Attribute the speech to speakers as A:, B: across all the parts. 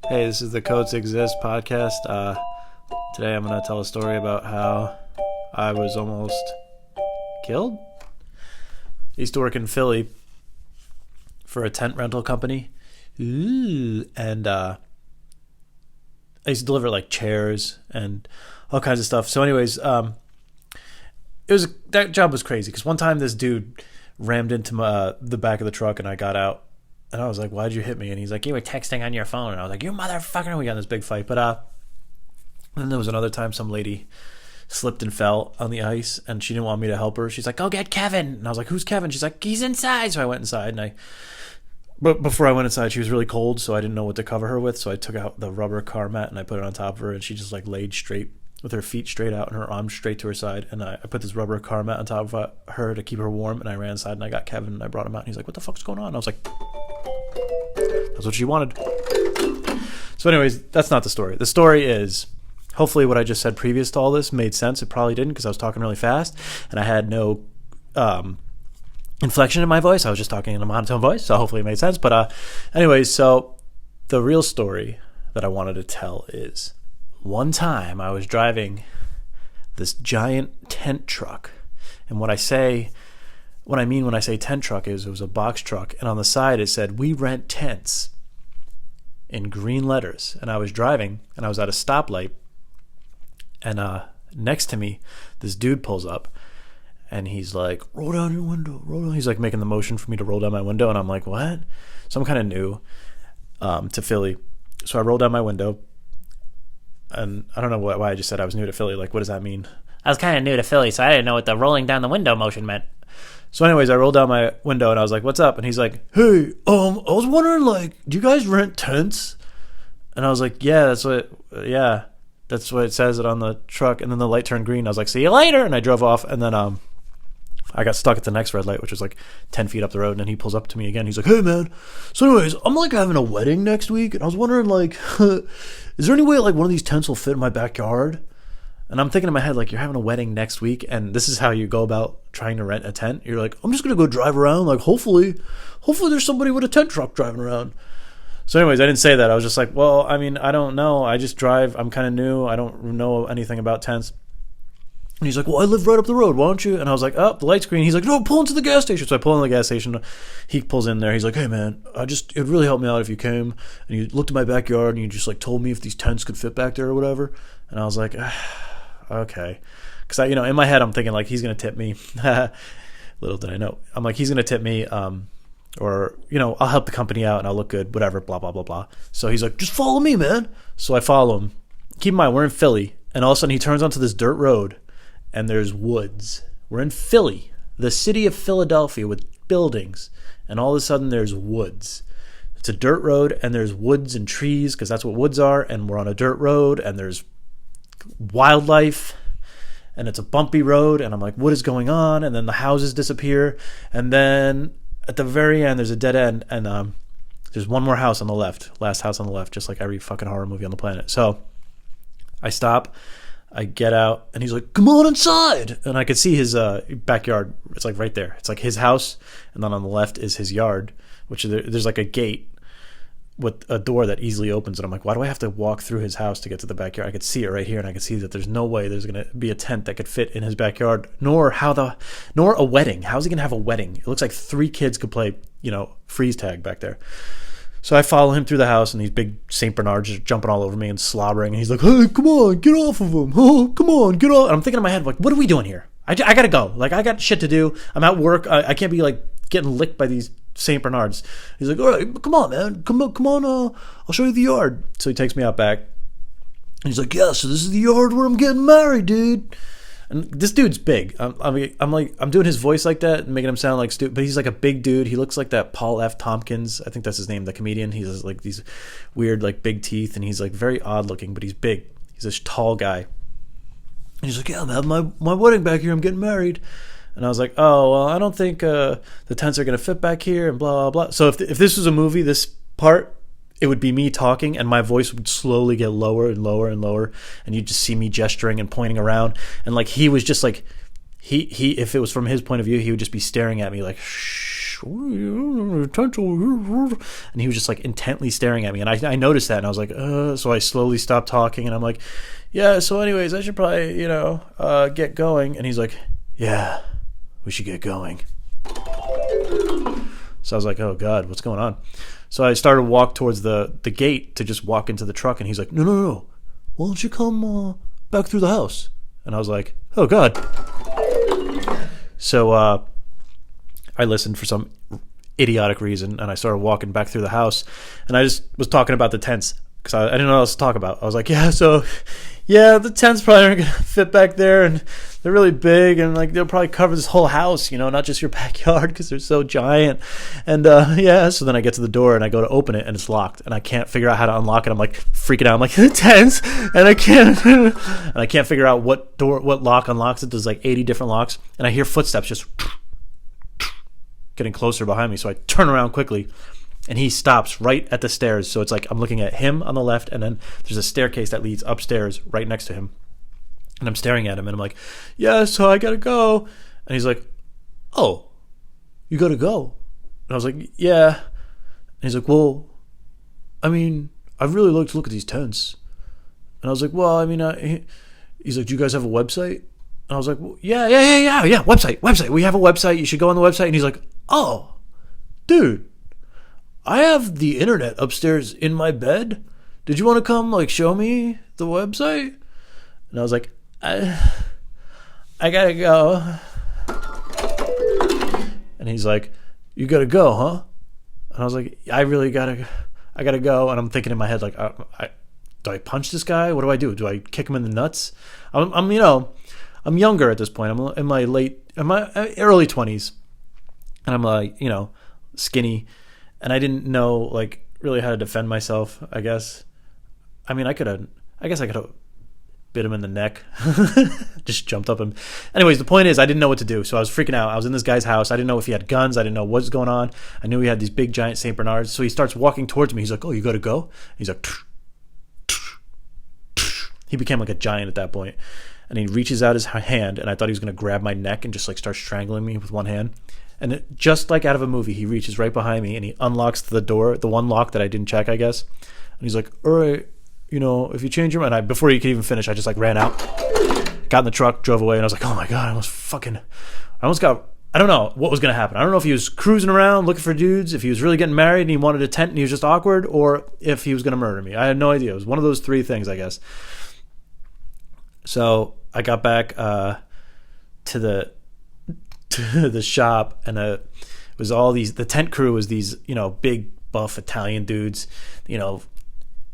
A: Hey, this is the Codes Exist podcast. Today I'm going to tell a story about how I was almost killed. I used to work in Philly for a tent rental company. And I used to deliver like chairs and all kinds of stuff. So anyways, that job was crazy because one time this dude rammed into the back of the truck and I got out. And I was like, why'd you hit me? And he's like, you were texting on your phone. And I was like, you motherfucker. And we got in this big fight. But then there was another time some lady slipped and fell on the ice. And she didn't want me to help her. She's like, go get Kevin. And I was like, who's Kevin? She's like, he's inside. So I went inside. But before I went inside, she was really cold. So I didn't know what to cover her with. So I took out the rubber car mat and I put it on top of her. And she just like laid straight with her feet straight out and her arms straight to her side. And I put this rubber car mat on top of her to keep her warm. And I ran inside and I got Kevin and I brought him out. And he's like, what the fuck's going on? And I was like, that's what she wanted. So anyways, that's not the story. The story is, hopefully what I just said previous to all this made sense. It probably didn't because I was talking really fast and I had no inflection in my voice. I was just talking in a monotone voice. So hopefully it made sense. But anyways, so the real story that I wanted to tell is one time I was driving this giant tent truck. And what I mean when I say tent truck is it was a box truck. And on the side it said, we rent tents in green letters. And I was driving and I was at a stoplight. And next to me, this dude pulls up. And he's like, roll down your window. Roll down. He's like making the motion for me to roll down my window. And I'm like, what? So I'm kind of new to Philly. So I roll down my window. And I don't know why I just said I was new to Philly. Like, what does that mean? I was kind of new to Philly, so I didn't know what the rolling down the window motion meant. So anyways, I rolled down my window and I was like, what's up? And he's like, hey, I was wondering, like, do you guys rent tents? And I was like, yeah, that's what it says it on the truck. And then the light turned green. I was like, see you later. And I drove off. And then I got stuck at the next red light, which was like 10 feet up the road. And then he pulls up to me again. He's like, hey, man. So anyways, I'm like having a wedding next week. And I was wondering, like, is there any way like one of these tents will fit in my backyard? And I'm thinking in my head, like, you're having a wedding next week. And this is how you go about trying to rent a tent. You're like, I'm just going to go drive around. Like, hopefully there's somebody with a tent truck driving around. So anyways, I didn't say that. I was just like, well, I mean, I don't know. I just drive. I'm kind of new. I don't know anything about tents. And he's like, well, I live right up the road. Why don't you? And I was like, oh, the light's green. He's like, no, pull into the gas station. So I pull into the gas station. He pulls in there. He's like, hey, man, it'd really help me out if you came and you looked at my backyard and you just like told me if these tents could fit back there or whatever. And I was like, okay. Because in my head, I'm thinking like, he's going to tip me. Little did I know. I'm like, he's going to tip me. Or, I'll help the company out and I'll look good, whatever, blah, blah, blah, blah. So he's like, just follow me, man. So I follow him. Keep in mind, we're in Philly. And all of a sudden he turns onto this dirt road and there's woods. We're in Philly, the city of Philadelphia with buildings. And all of a sudden there's woods. It's a dirt road and there's woods and trees because that's what woods are. And we're on a dirt road and there's wildlife. And it's a bumpy road. And I'm like, what is going on? And then the houses disappear. And then at the very end, there's a dead end, and there's one more house on the left, last house on the left, just like every fucking horror movie on the planet. So I stop, I get out, and he's like, come on inside. And I could see his backyard. It's like right there. It's like his house, and then on the left is his yard, which there's like a gate with a door that easily opens. And I'm like, why do I have to walk through his house to get to the backyard? I could see it right here, and I could see that there's no way there's going to be a tent that could fit in his backyard, nor a wedding. How's he going to have a wedding? It looks like 3 kids could play, freeze tag back there. So I follow him through the house, and these big St. Bernards are jumping all over me and slobbering. And he's like, hey, come on, get off of him. Oh, come on, get off. And I'm thinking in my head, like, what are we doing here? I got to go. Like, I got shit to do. I'm at work. I can't be, like, getting licked by these St. Bernards. He's like, all right, come on, man. Come on, I'll show you the yard. So he takes me out back. And he's like, yeah, so this is the yard where I'm getting married, dude. And this dude's big. I'm doing his voice like that and making him sound like stupid, but he's like a big dude. He looks like that Paul F. Tompkins. I think that's his name, the comedian. He has like these weird, like big teeth, and he's like very odd looking, but he's big. He's a tall guy. And he's like, yeah, I'm having my wedding back here. I'm getting married. And I was like, oh, well, I don't think the tents are going to fit back here and blah, blah, blah. So if this was a movie, this part, it would be me talking and my voice would slowly get lower and lower and lower. And you'd just see me gesturing and pointing around. And like he was just like, he if it was from his point of view, he would just be staring at me like, shh, And he was just like intently staring at me, and I noticed that, and I was like, so I slowly stopped talking, and I'm like, yeah, so anyways, I should probably, get going. And he's like, yeah, we should get going. So I was like, oh God, what's going on? So I started to walk towards the gate to just walk into the truck, and he's like, no, why don't you come back through the house? And I was like, oh God. So I listened for some idiotic reason, and I started walking back through the house, and I just was talking about the tents, because I didn't know what else to talk about. I was like, the tents probably aren't going to fit back there, and they're really big, and like they'll probably cover this whole house, not just your backyard, because they're so giant. And so then I get to the door, and I go to open it, and it's locked, and I can't figure out how to unlock it. I'm like freaking out. I'm like, the tents, and I can't figure out what lock unlocks it. There's like 80 different locks, and I hear footsteps just getting closer behind me. So I turn around quickly, and he stops right at the stairs. So it's like I'm looking at him on the left, and then there's a staircase that leads upstairs right next to him. And I'm staring at him, and I'm like, yeah, so I gotta go. And he's like, oh, you gotta go? And I was like, yeah. And he's like, well, I mean, I'd really like to look at these tents. And I was like, well, I mean, he's like, do you guys have a website? And I was like, well, yeah, website. We have a website. You should go on the website. And he's like, oh, dude, I have the internet upstairs in my bed. Did you want to come, like, show me the website? And I was like, I gotta go. And he's like, you gotta go, huh? And I was like, I gotta go. And I'm thinking in my head, like, do I punch this guy? What do I do? Do I kick him in the nuts? I'm younger at this point. I'm in my early 20s, and I'm like, skinny, and I didn't know like really how to defend myself. I guess I could have bit him in the neck. Just jumped up him. Anyways, the point is, I didn't know what to do, so I was freaking out. I was in this guy's house. I didn't know if he had guns. I didn't know what was going on. I knew he had these big giant Saint Bernards. So he starts walking towards me. He's like, oh, you gotta go? He's like, he became like a giant at that point. And he reaches out his hand, and I thought he was going to grab my neck and just like start strangling me with one hand. And just like out of a movie, he reaches right behind me, and he unlocks the door, the one lock that I didn't check, I guess. And he's like, all right, if you change your mind. Before he could even finish, I just like ran out, got in the truck, drove away, and I was like, oh my God, I don't know what was going to happen. I don't know if he was cruising around looking for dudes, if he was really getting married and he wanted a tent and he was just awkward, or if he was going to murder me. I had no idea. It was one of those three things, I guess. So I got back to the shop, and it was all these. The tent crew was these, big buff Italian dudes,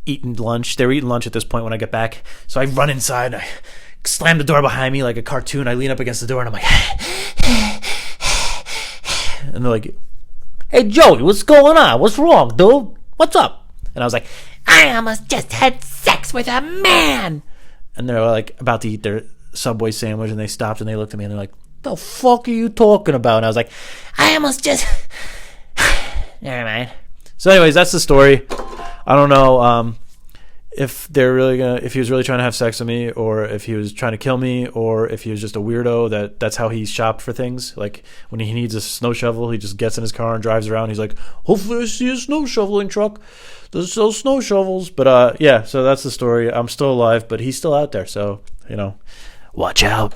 A: eating lunch. They were eating lunch at this point when I get back. So I run inside, and I slam the door behind me like a cartoon. I lean up against the door, and I'm like, and they're like, "Hey Joey, what's going on? What's wrong, dude? What's up?" And I was like, "I almost just had sex with a man." And they're like about to eat their Subway sandwich, and they stopped and they looked at me and they're like, the fuck are you talking about? And I was like, I almost just never mind. So anyways, that's the story. I don't know if he was really trying to have sex with me, or if he was trying to kill me, or if he was just a weirdo that's how he shopped for things. Like when he needs a snow shovel, he just gets in his car and drives around. He's like, hopefully I see a snow shoveling truck that sells snow shovels. But so that's the story. I'm still alive, but he's still out there, so watch out.